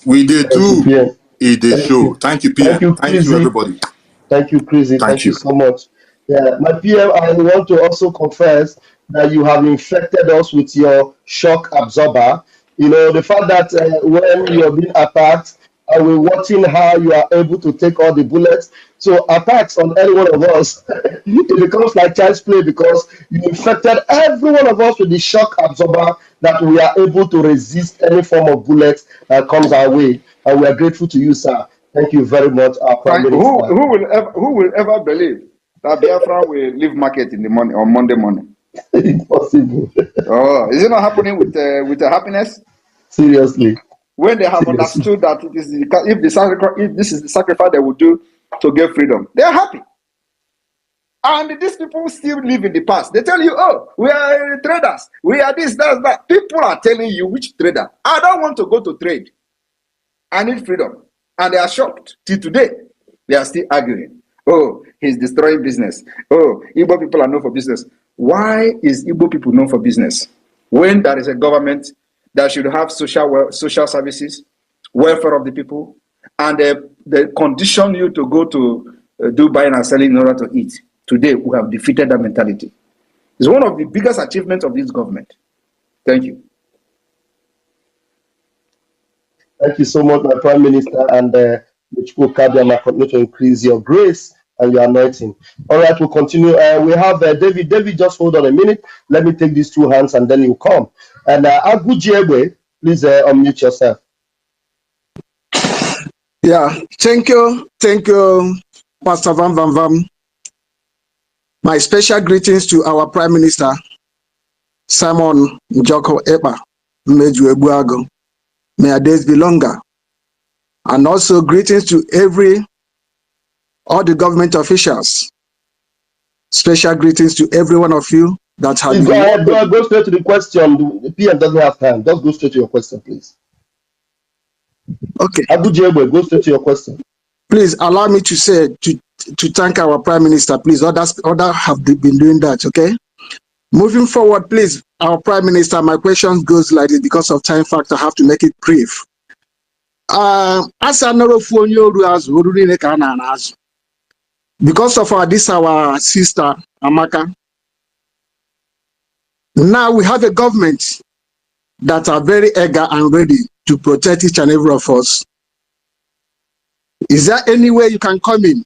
We did too. PM. It did show. Thank you, PM. Thank you, Thank you, everybody. Thank you, Chrissy. Thank you so much. Yeah, my PM, I want to also confess that you have infected us with your shock absorber. You know, the fact that when you're being attacked, and we're watching how you are able to take all the bullets. So attacks on any one of us, it becomes like child's play because you infected every one of us with the shock absorber that we are able to resist any form of bullet that comes our way. And we are grateful to you, sir. Thank you very much, our Prime Minister. Who will ever believe that Biafra will leave market in the morning on Monday morning? Impossible. Oh, is it not happening with the happiness? Seriously. When they have understood that it is if this is the sacrifice they will do to get freedom, they are happy. And these people still live in the past. They tell you, oh, we are traders, we are this, that. People are telling you, which trader? I don't want to go to trade. I need freedom. And they are shocked. Till today, they are still arguing. Oh, he's destroying business. Oh, Igbo people are known for business. Why is Igbo people known for business? When there is a government that should have social services, welfare of the people, and they condition you to go to do buying and selling in order to eat. Today, we have defeated that mentality. It's one of the biggest achievements of this government. Thank you. Thank you so much, my Prime Minister, and which will continue to increase your grace and your anointing. All right, we'll continue. We have David. David, just hold on a minute. Let me take these two hands and then you come. And Agujiegbe, please unmute yourself. Yeah, thank you, Pastor Van Van Van. My special greetings to our Prime Minister, Simon Njoko Ekpa Mmeju Ebuago. May our days be longer. And also greetings to all the government officials. Special greetings to every one of you that have been... Go straight to the question. The PM doesn't have time. Just go straight to your question, please. Okay. Abujiegbe, go straight to your question. Please allow me to say, to thank our Prime Minister, please. Others have been doing that, okay? Moving forward, please, our Prime Minister, my question goes like this because of time factor, I have to make it brief. Because of our sister, Amaka, now we have a government that are very eager and ready to protect each and every of us. Is there any way you can come in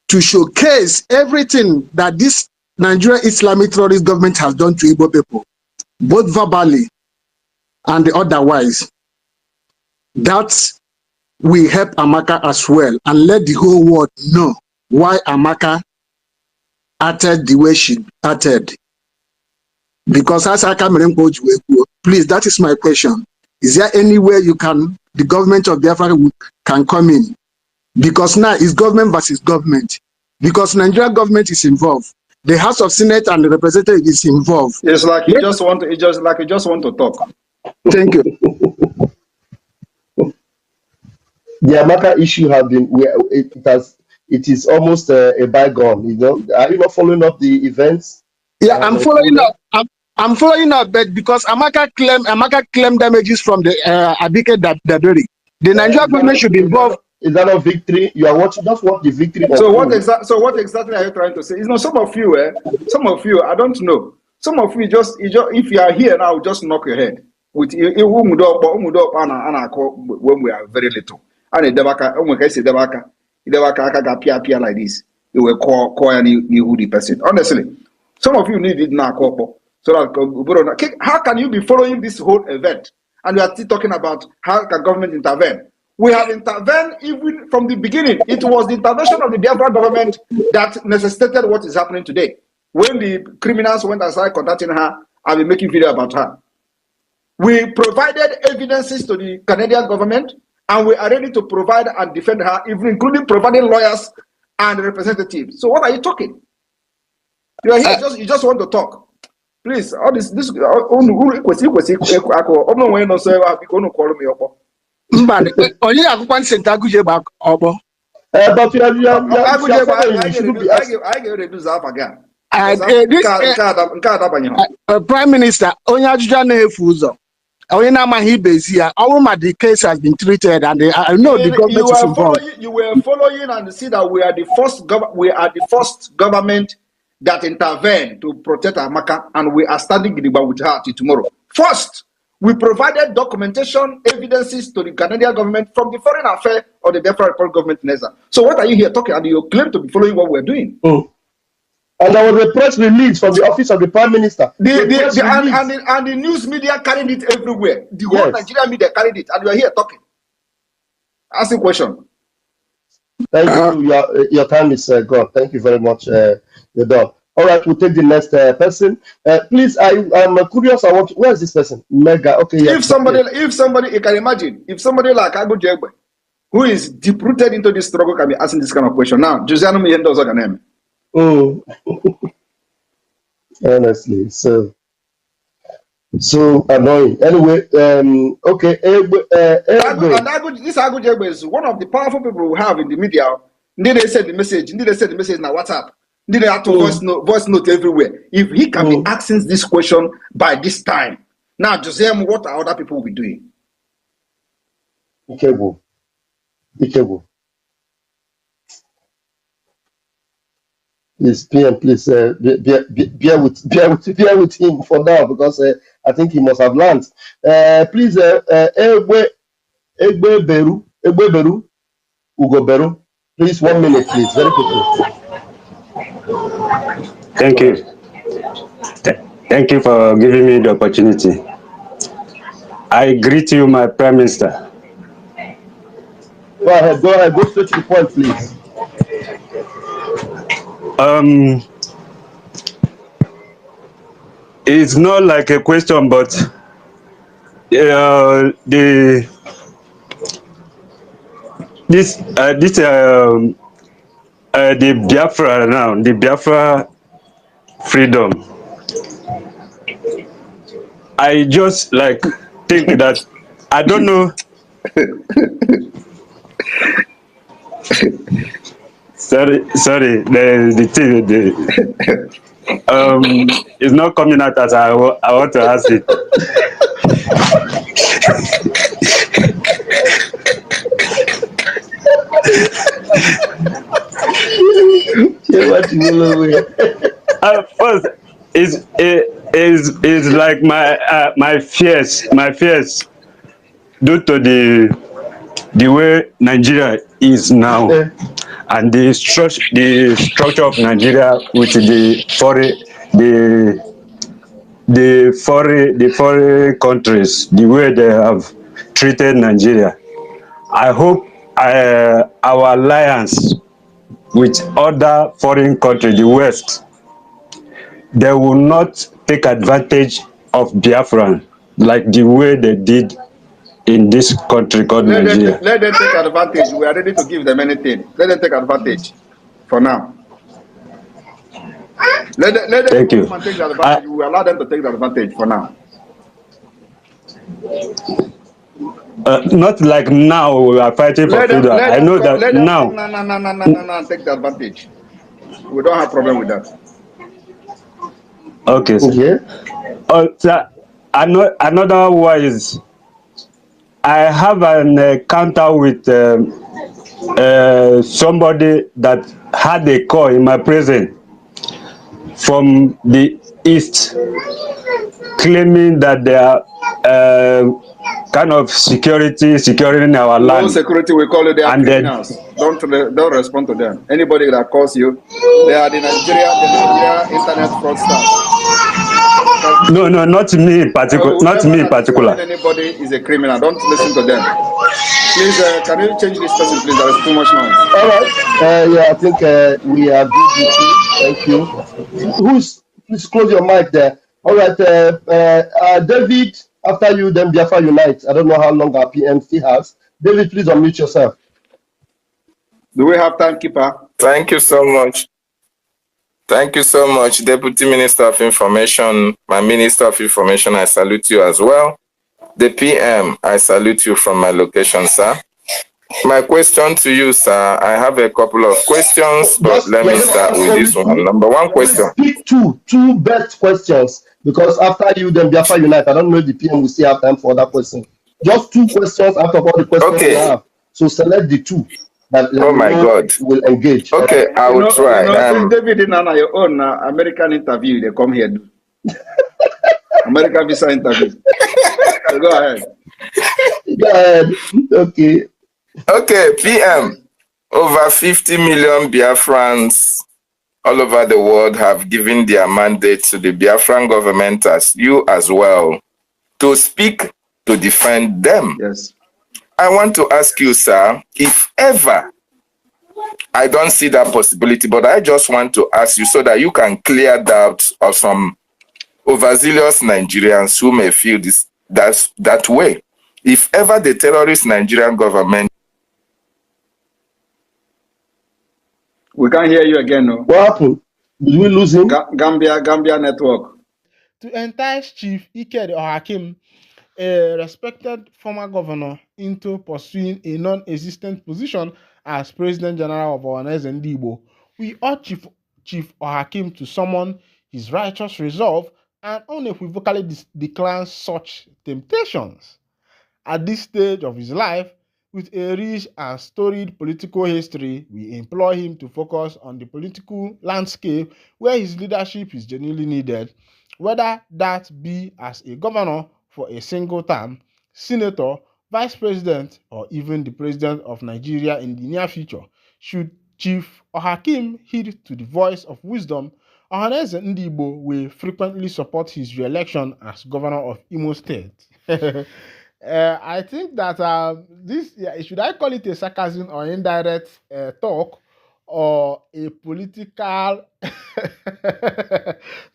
to showcase everything that this Nigeria Islamic terrorist government has done to Igbo people, both verbally and otherwise, that will help Amaka as well and let the whole world know why Amaka acted the way she acted. Because as I come in, please, that is my question. Is there any way the government of Biafra can come in? Because now it's government versus government. Because Nigeria government is involved. The House of Senate and the representative is involved. It's like you just want to talk. Thank you. The Amaka issue has been it is almost a bygone. You know, are you not following up the events? Yeah, I'm following up. I'm following up, but because Amaka claimed damages from the Abike Dadori. The Nigerian government should be involved. Is that a victory? You are watching, just what the victory. So what exactly are you trying to say? You know, some of you, I don't know. Some of you just if you are here now, just knock your head with when we are very little. And debaka like this. You will call any the person. Honestly, some of you need it now. So that how can you be following this whole event and we are still talking about how can government intervene? We have intervened even from the beginning. It was the intervention of the Biafra government that necessitated what is happening today. When the criminals went aside contacting her and been making video about her, we provided evidences to the Canadian government, and we are ready to provide and defend her, even including providing lawyers and representatives. So what are you talking? You are here, you just want to talk. Please, all this but you are Prime Minister, onye ajụjụ na-efu ụzọ. The case has been treated, and I know the government is involved. You were following and see that we are the first government that intervened to protect Amaka, and we are standing with her till tomorrow. First, we provided documentation, evidences to the Canadian government from the Foreign Affairs or the Biafra Republic government in Neza. So what are you here talking? And you claim to be following what we're doing. And there was a press release from the office of the Prime Minister. And the news media carried it everywhere. The whole Nigerian media carried it, and you are here talking. Ask a question. Thank you. Your time is gone. Thank you very much. You're done. All right, we'll take the next person. Please, I'm curious. Where is this person? Mega. Okay. If somebody, you can imagine, if somebody like Agu Jegbe, who is deep-rooted into this struggle, can be asking this kind of question. Now, Josiano Miyendo's name. Honestly, so annoying. Anyway, okay. This Agu Jegbe is one of the powerful people we have in the media. They send the message. They send the message now WhatsApp. They have to voice note everywhere. If he can be asking this question by this time, now Josiah, what are other people will be doing? Ikebo. Please, PM, please bear with him for now, because I think he must have learned. Please, Egbe Beru, Ugo Beru. Please, 1 minute, please, very quickly. Thank you. Thank you for giving me the opportunity. I greet you, my Prime Minister. Go ahead. Go straight to the point, please. It's not like a question, but the Biafra now, the Biafra freedom. I just think that I don't know. sorry. The thing it's not coming out as I want to ask it. First, is like my fears due to the way Nigeria is now, and the structure of Nigeria with the foreign countries, the way they have treated Nigeria. I hope our alliance with other foreign countries, the West, they will not take advantage of Biafran like the way they did in this country called Nigeria. Let them take advantage. We are ready to give them anything. Let them take advantage for now. Let them Thank you. take the advantage. We allow them to take the advantage for now. Not like now we are fighting for freedom. I know that now. No, take the advantage. We don't have problem with that. Okay. So another one is I have an encounter with somebody that had a call in my presence from the east, claiming that they are kind of securing our land. No security, we call it, they are criminals. Don't respond to them. Anybody that calls you, they are the Nigeria internet fraudsters. No, not me in particular. Not me in particular. Anybody is a criminal. Don't listen to them. Please, can you change this person, please? There is too much noise. All right. Yeah, I think we are good with you. Thank you. Please close your mic there. All right. David, after you, then Biafra Unite. I don't know how long our PM still has. David, please unmute yourself. Do we have time, Keeper? Thank you so much. Thank you so much, Deputy Minister of Information. My Minister of Information, I salute you as well. The PM, I salute you from my location, sir. My question to you, sir, I have a couple of questions, but let me start with this one. Number one question. Pick two best questions Because after you, then Biafra Unite, I don't know if the PM will still have time for that question. Just 2 questions out of all the questions you Okay. have. So select the 2 that Oh you my know God. will engage. Okay, I will try. This David in your own American interview, they come here do. American visa interview. So go ahead. Go ahead. Okay. Okay, PM. Over 50 million Biafrans all over the world have given their mandate to the Biafran government, as you as well, to speak to defend them. Yes. I want to ask you, sir, if ever, I don't see that possibility, but I just want to ask you so that you can clear doubts of some overzealous Nigerians who may feel that way. If ever the terrorist Nigerian government... We can't hear you again, no. What happened? Did we lose him? Gambia network. To entice Chief Iked Hakim, a respected former governor, into pursuing a non-existent position as President General of Owerri and Igbo, we urge Chief Hakim to summon his righteous resolve and unequivocally decline such temptations. At this stage of his life, with a rich and storied political history, we implore him to focus on the political landscape where his leadership is genuinely needed, whether that be as a governor for a single term, senator, vice president, or even the president of Nigeria in the near future. Should Chief Hakim heed to the voice of wisdom, Ohanaeze Ndigbo will frequently support his re-election as governor of Imo State. I think that should I call it a sarcasm or indirect talk or a political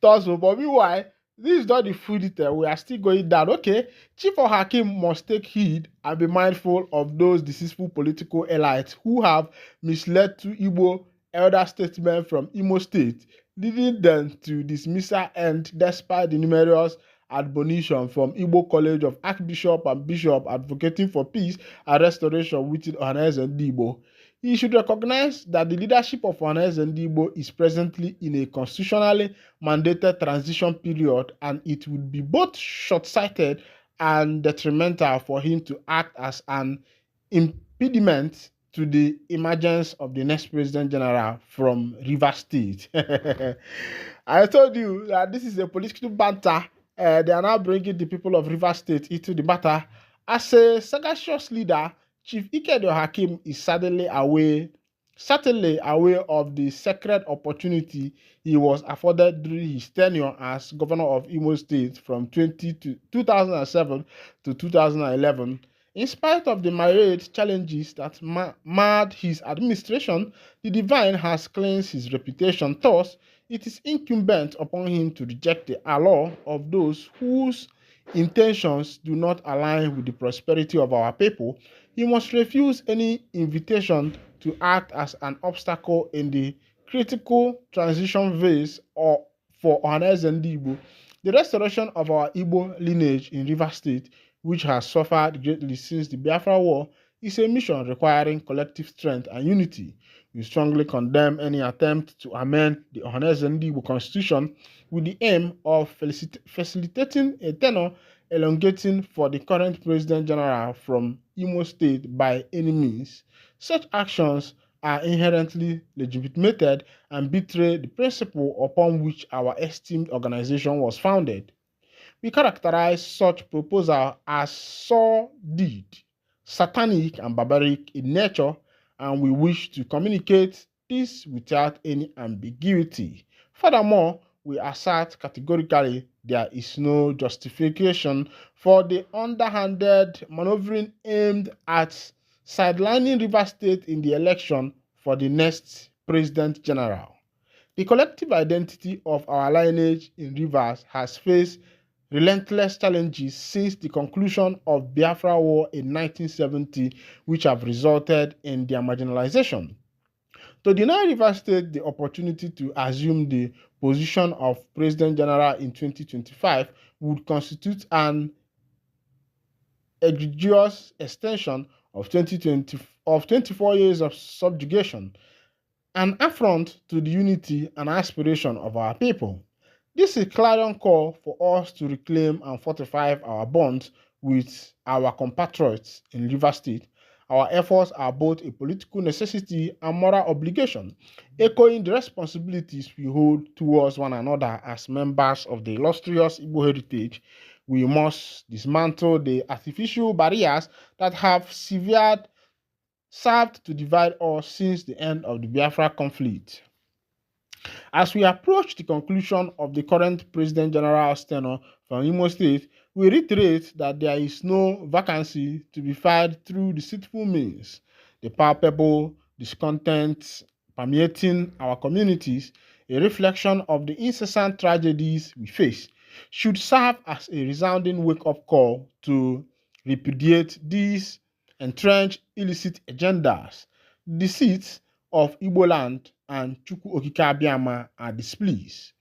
tussle? But meanwhile, this is not the full detail. We are still going down. Okay, Chief Hakim must take heed and be mindful of those deceitful political elites who have misled to Igbo elder statesmen from Imo State, leading them to dismissal and despite the numerous admonition from Igbo College of Archbishop and Bishop advocating for peace and restoration within Ohanaeze Ndigbo. He should recognize that the leadership of Ohanaeze Ndigbo is presently in a constitutionally mandated transition period, and it would be both short-sighted and detrimental for him to act as an impediment to the emergence of the next President General from Rivers State. I told you that this is a political banter. They are now bringing the people of Rivers State into the matter. As a sagacious leader, Chief Iked Hakim is certainly aware of the sacred opportunity he was afforded during his tenure as governor of Imo State from 2007 to 2011. In spite of the myriad challenges that marred his administration, the divine has cleansed his reputation. Thus, it is incumbent upon him to reject the allure of those whose intentions do not align with the prosperity of our people. He must refuse any invitation to act as an obstacle in the critical transition phase for Ohanaeze Ndigbo. The restoration of our Igbo lineage in Rivers State, which has suffered greatly since the Biafra War, is a mission requiring collective strength and unity. We strongly condemn any attempt to amend the Ohanaeze Ndigbo Constitution with the aim of facilitating a tenure elongating for the current President General from Imo State by any means. Such actions are inherently legitimated and betray the principle upon which our esteemed organization was founded. We characterize such proposal as sordid, satanic, and barbaric in nature, and we wish to communicate this without any ambiguity. Furthermore, we assert categorically there is no justification for the underhanded maneuvering aimed at sidelining Rivers State in the election for the next President General. The collective identity of our lineage in Rivers has faced relentless challenges since the conclusion of Biafra War in 1970, which have resulted in their marginalization. To deny Rivers State the opportunity to assume the position of President General in 2025 would constitute an egregious extension of 24 years of subjugation, an affront to the unity and aspiration of our people. This is a clarion call for us to reclaim and fortify our bonds with our compatriots in Rivers State. Our efforts are both a political necessity and moral obligation, echoing the responsibilities we hold towards one another as members of the illustrious Igbo heritage. We must dismantle the artificial barriers that have served to divide us since the end of the Biafra conflict. As we approach the conclusion of the current President General's tenure from Imo State, we reiterate that there is no vacancy to be filled through deceitful means. The palpable discontent permeating our communities, a reflection of the incessant tragedies we face, should serve as a resounding wake-up call to repudiate these entrenched illicit agendas. Deceit of Igbo land and Chukwu Okike Abiama are displeased.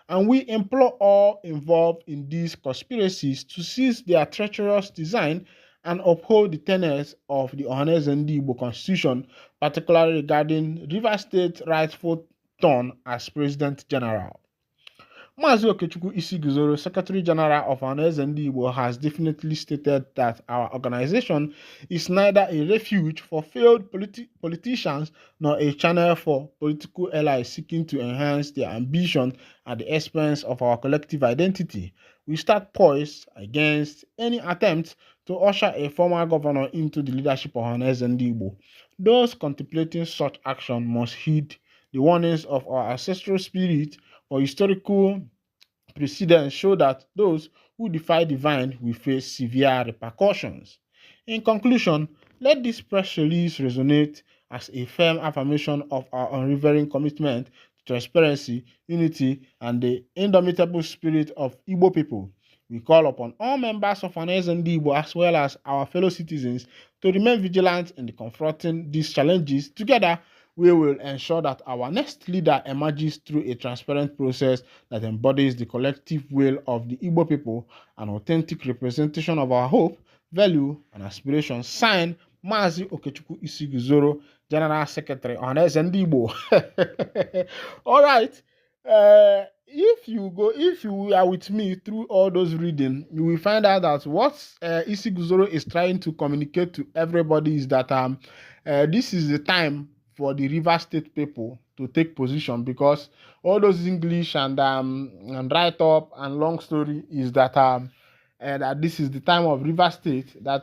And we implore all involved in these conspiracies to cease their treacherous design and uphold the tenets of the Ohaneze Igbo Constitution, particularly regarding Rivers State's rightful turn as President General. Mazi Okechukwu Isiguzoro, Secretary General of Ohaneze Igbo, has definitely stated that our organization is neither a refuge for failed politicians nor a channel for political allies seeking to enhance their ambition at the expense of our collective identity. We stand poised against any attempt to usher a former governor into the leadership of Ohaneze Igbo. Those contemplating such action must heed the warnings of our ancestral spirit, for historical precedents show that those who defy divine will face severe repercussions. In conclusion, let this press release resonate as a firm affirmation of our unwavering commitment to transparency, unity, and the indomitable spirit of Igbo people. We call upon all members of Ohaneze Igbo as well as our fellow citizens to remain vigilant in confronting these challenges. Together, we will ensure that our next leader emerges through a transparent process that embodies the collective will of the Igbo people, an authentic representation of our hope, value, and aspirations. Signed, Mazi Okechukwu Isiguzoro, General Secretary, Ohaneze Igbo. All right. If you are with me through all those reading, you will find out that what Isiguzoro is trying to communicate to everybody is that this is the time for the Rivers State people to take position, because all those English and write up and long story is that that this is the time of Rivers State, that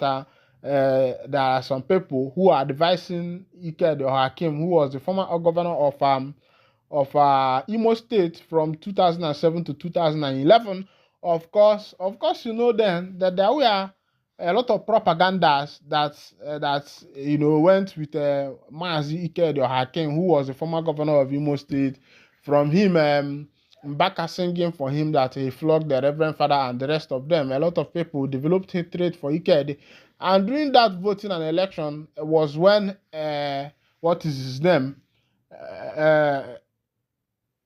there are some people who are advising Ike the Hakim, who was the former governor of Imo State from 2007 to 2011. Of course, you know then that there were a lot of propagandas that went with Mazi Ike the Hakim, who was the former governor of Imo State. From him, Mbaka singing for him that he flogged the Reverend Father and the rest of them. A lot of people developed hatred for Ike. And during that voting and election was when what is his name?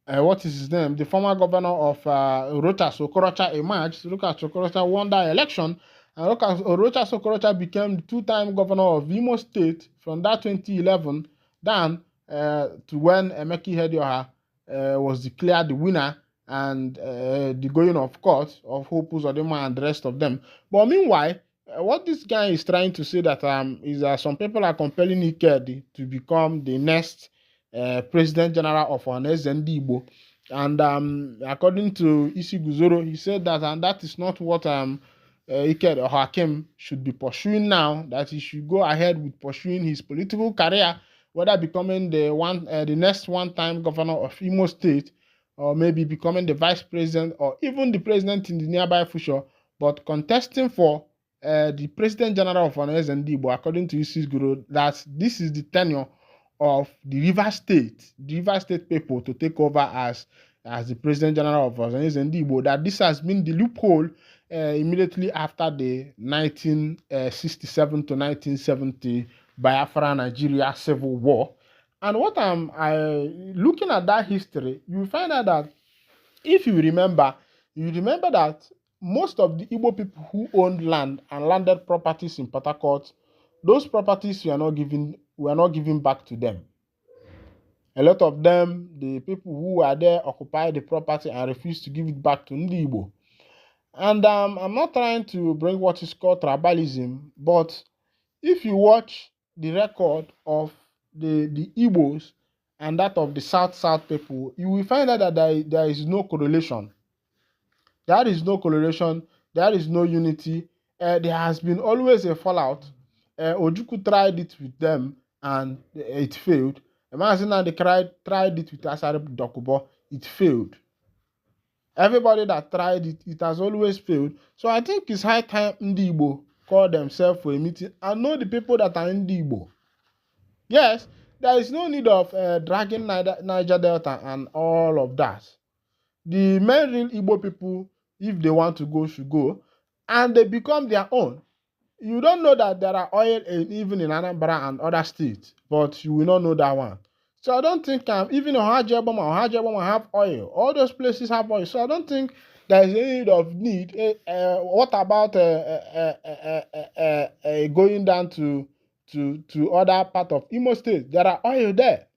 The former governor of Rochas Okorocha emerged. Rochas Okorocha won that election, and Rochas Okorocha became the two-time governor of Imo State from that 2011 down to when Emeki Hedioha was declared the winner, and the going of court of Hope Uzodinma and the rest of them. But meanwhile, what this guy is trying to say that is that some people are compelling Ikedi to become the next President General of Ohaneze Igbo, and according to Isiguzoro, he said that and that is not what Ike or Hakim should be pursuing now. That he should go ahead with pursuing his political career, whether becoming the next one-time governor of Imo State, or maybe becoming the vice president, or even the president in the nearby future, but contesting for the President General of Ohaneze Igbo, according to Isiguzoro, that this is the tenure of the Rivers State people to take over as the President General of Ohaneze Igbo, that this has been the loophole immediately after the 1967 to 1970 Biafra Nigeria Civil War. And what I'm looking at that history, you find out that if you remember that most of the Igbo people who owned land and landed properties in Port Harcourt, those properties were not given back to them. A lot of them, the people who were there, occupied the property and refused to give it back to Ndi Igbo. And I'm not trying to bring what is called tribalism, but if you watch the record of the Igbos and that of the South people, you will find out that there is no correlation. There is no correlation. There is no unity. There has been always a fallout. Ojukwu tried it with them and it failed. Imagine they tried it with Asari Dokubo. It failed. Everybody that tried it, it has always failed. So I think it's high time Ndi Igbo call themselves for a meeting and know the people that are Ndi Igbo. Yes, there is no need of dragging Niger Delta and all of that. The main real Igbo people, if they want to go, should go, and they become their own. You don't know that there are oil even in Anambra and other states, but you will not know that one. So I don't think even Ohajeboma have oil. All those places have oil. So I don't think there is any need. What about going down to other part of Imo State? There are oil there.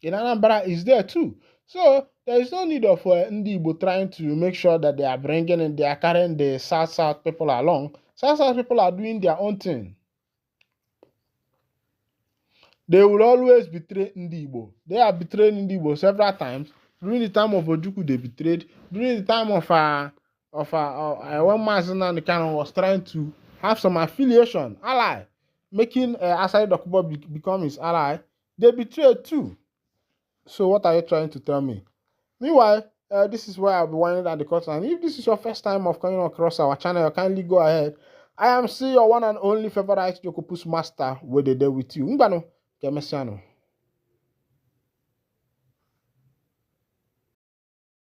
In Anambra is there too. So there is no need of Ndi Igbo trying to make sure that they are bringing and they are carrying the South people along. South people are doing their own thing. They will always betray Ndi Igbo. They have betrayed Ndi Igbo several times. During the time of Ojukwu, they betrayed. During the time of when Mazina Nikano was trying to have some affiliation, ally, making Asari Dokubo become his ally, they betrayed too. So what are you trying to tell me? Meanwhile, this is where I'll be winding down the curtain. And if this is your first time of coming across our channel, kindly go ahead. I am still your one and only favorite Jokopus master with the day with you. Mbano, Kemesiano.